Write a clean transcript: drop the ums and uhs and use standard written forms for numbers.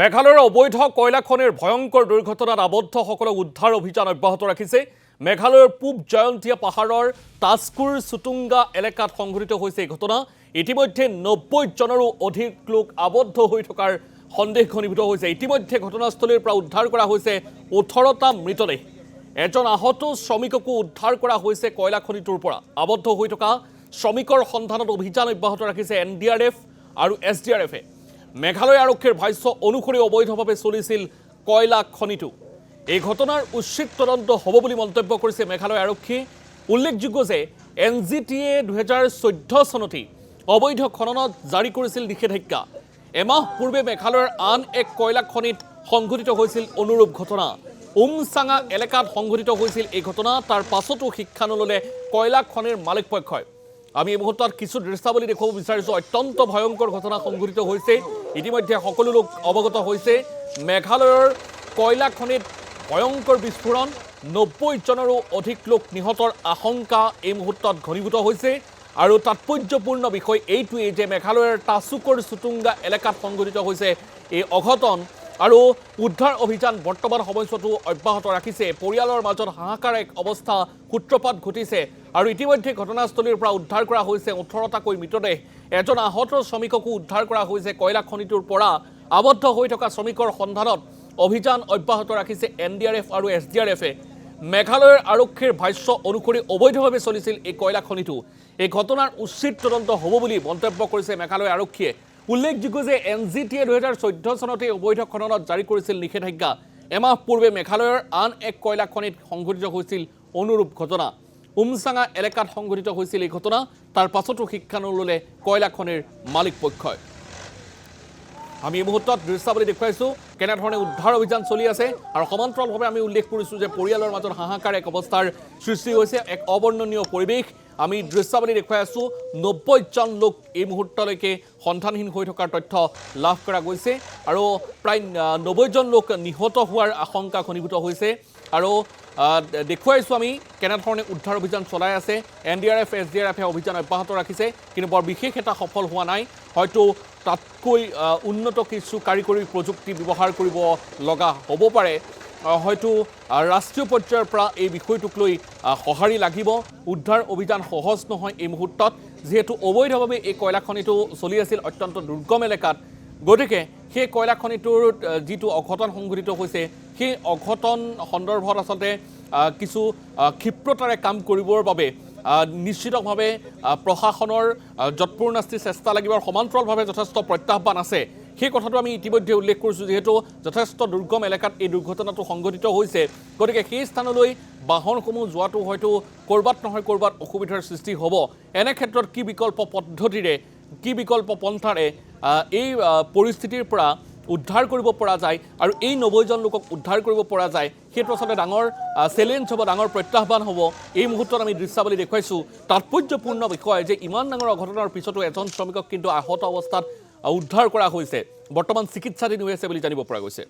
মেঘালয়ৰ অবৈধ কয়লা খনিৰ ভয়ংকৰ দুৰ্ঘটনাত আবদ্ধসকলক উদ্ধাৰ অভিযান অব্যাহত ৰাখিছে। মেঘালয়ৰ পূব জয়ন্তীয়া পাহাৰৰ তাজকুৰ চুটুংগা এলেকাত সংঘটিত হৈছে এই ঘটনা। ইতিমধ্যে 90 জনৰো অধিক লোক আবদ্ধ হৈ থকাৰ সন্দেহ ঘনীভূত হৈছে। ইতিমধ্যে ঘটনাস্থলীৰ পৰা উদ্ধাৰ কৰা হৈছে 18টা মৃতদেহ। এজন আহত শ্ৰমিককো উদ্ধাৰ কৰা হৈছে কয়লা খনিটোৰ পৰা। আবদ্ধ হৈ থকা শ্ৰমিকৰ সন্ধানত অভিযান অব্যাহত ৰাখিছে NDRF আৰু SDRFে। মেঘালয় আৰক্ষীৰ ভাষ্য অনুসৰি অবৈধভাৱে চলিছিল কয়লা খনিটো। এই ঘটনাৰ উচিত তদন্ত হ'ব বুলি মন্তব্য কৰিছে মেঘালয় আৰক্ষী। উল্লেখযোগ্য যে NGTয়ে 2014 চনতেই অবৈধ খননত জাৰি কৰিছিল নিষেধাজ্ঞা। এমাহ পূৰ্বে মেঘালয়ৰ আন এক কয়লা খনিত সংঘটিত হৈছিল অনুৰূপ ঘটনা। উমচাঙা এলেকাত সংঘটিত হৈছিল এই ঘটনা। তাৰ পাছতো শিক্ষা নললে কয়লা খনিৰ মালিক পক্ষই। আমি এই মুহূৰ্তত কিছু দৃশ্যাৱলী দেখুৱাব বিচাৰিছোঁ। অত্যন্ত ভয়ংকৰ ঘটনা সংঘটিত হৈছে। ইতিমধ্যে সকলো লোক অৱগত হৈছে। মেঘালয়ৰ কয়লা খনিত ভয়ংকৰ বিস্ফোৰণ, 90 জনৰো অধিক লোক নিহতৰ আশংকা এই মুহূৰ্তত ঘনীভূত হৈছে। আৰু তাৎপৰ্যপূৰ্ণ বিষয় এইটোৱেই যে মেঘালয়ৰ তাজুকৰ চুটুংগা এলেকাত সংঘটিত হৈছে এই অঘটন। আৰু উদ্ধাৰ অভিযান বৰ্তমান সময়ছোৱাতো অব্যাহত ৰাখিছে। পৰিয়ালৰ মাজত হাহাকাৰ এক অৱস্থা সূত্ৰপাত ঘটিছে। আৰু ইতিমধ্যে ঘটনাস্থলীৰ পৰা উদ্ধাৰ কৰা হৈছে 18টাকৈ মৃতদেহ। এজন আহত শ্ৰমিককো উদ্ধাৰ কৰা হৈছে কয়লা খনিটোৰ পৰা। আবদ্ধ হৈ থকা শ্ৰমিকৰ সন্ধানত অভিযান অব্যাহত ৰাখিছে NDRF আৰু SDRFে। মেঘালয়ৰ আৰক্ষীৰ ভাষ্য অনুসৰি অবৈধভাৱে চলিছিল এই কয়লা খনিটো। এই ঘটনাৰ উচিত তদন্ত হ'ব বুলি মন্তব্য কৰিছে মেঘালয় আৰক্ষীয়ে। উল্লেখযোগ্য যে NGTয়ে 2014 চনতে অবৈধ খননত জাৰি কৰিছিল নিষেধাজ্ঞা। এমাহ পূৰ্বে মেঘালয়ৰ আন এক কয়লা খনিত সংঘটিত হৈছিল অনুৰূপ ঘটনা। উমচাঙা এলেকাত সংঘটিত হৈছিল এই ঘটনা। তাৰ পাছতো শিক্ষা নললে কয়লা খনিৰ মালিক পক্ষই। আমি এই মুহূৰ্তত দৃশ্যাৱলী দেখুৱাইছোঁ কেনেধৰণে উদ্ধাৰ অভিযান চলি আছে। আৰু সমান্তৰালভাৱে আমি উল্লেখ কৰিছোঁ যে পৰিয়ালৰ মাজত হাহাকাৰ এক অৱস্থাৰ সৃষ্টি হৈছে, এক অবৰ্ণনীয় পৰিৱেশ। আমি দৃশ্যাৱলী দেখুৱাই আছোঁ। 90 জন লোক এই মুহূৰ্তলৈকে সন্ধানহীন হৈ থকাৰ তথ্য লাভ কৰা গৈছে। আৰু প্ৰায় 90 জন লোক নিহত হোৱাৰ আশংকা ঘনীভূত হৈছে। আৰু দেখুৱাইছোঁ আমি কেনেধৰণে উদ্ধাৰ অভিযান চলাই আছে। NDRF SDRFে অভিযান অব্যাহত ৰাখিছে, কিন্তু বৰ বিশেষ এটা সফল হোৱা নাই। হয়তো তাতকৈ উন্নত কিছু কাৰিকৰী প্ৰযুক্তি ব্যৱহাৰ কৰিব লগা হ'ব পাৰে। হয়তো ৰাষ্ট্ৰীয় পৰ্যায়ৰ পৰা এই বিষয়টোক লৈ সঁহাৰি লাগিব। উদ্ধাৰ অভিযান সহজ নহয় এই মুহূৰ্তত, যিহেতু অবৈধভাৱে এই কয়লা খনিটো চলি আছিল অত্যন্ত দুৰ্গম এলেকাত। গতিকে সেই কয়লা খনিটোৰ যিটো অঘটন সংঘটিত হৈছে, সেই অঘটন সন্দৰ্ভত আচলতে কিছু ক্ষিপ্ৰতাৰে কাম কৰিবৰ বাবে নিশ্চিতভাৱে প্ৰশাসনৰ যৎপৰোনাস্তি চেষ্টা লাগিব। সমান্তৰালভাৱে যথেষ্ট প্ৰত্যাহ্বান আছে, সেই কথাটো আমি ইতিমধ্যে উল্লেখ কৰিছোঁ। যিহেতু যথেষ্ট দুৰ্গম এলেকাত এই দুৰ্ঘটনাটো সংঘটিত হৈছে, গতিকে সেই স্থানলৈ বাহনসমূহ যোৱাটো হয়তো ক'ৰবাত নহয় ক'ৰবাত অসুবিধাৰ সৃষ্টি হ'ব। এনে ক্ষেত্ৰত কি বিকল্প পদ্ধতিৰে, কি বিকল্প পন্থাৰে এই পৰিস্থিতিৰ পৰা উদ্ধাৰ কৰিব পৰা যায় আৰু এই 90 জন লোকক উদ্ধাৰ কৰিব পৰা যায়, সেইটো আচলতে ডাঙৰ চেলেঞ্জ হ'ব, ডাঙৰ প্ৰত্যাহ্বান হ'ব। এই মুহূৰ্তত আমি দৃশ্যাৱলী দেখুৱাইছোঁ। তাৎপৰ্যপূৰ্ণ বিষয় যে ইমান ডাঙৰ অঘটনাৰ পিছতো এজন শ্ৰমিকক কিন্তু আহত অৱস্থাত উদ্ধাৰ কৰা হৈছে। বৰ্তমান চিকিৎসাধীন হৈ আছে বুলি জানিব পৰা গৈছে।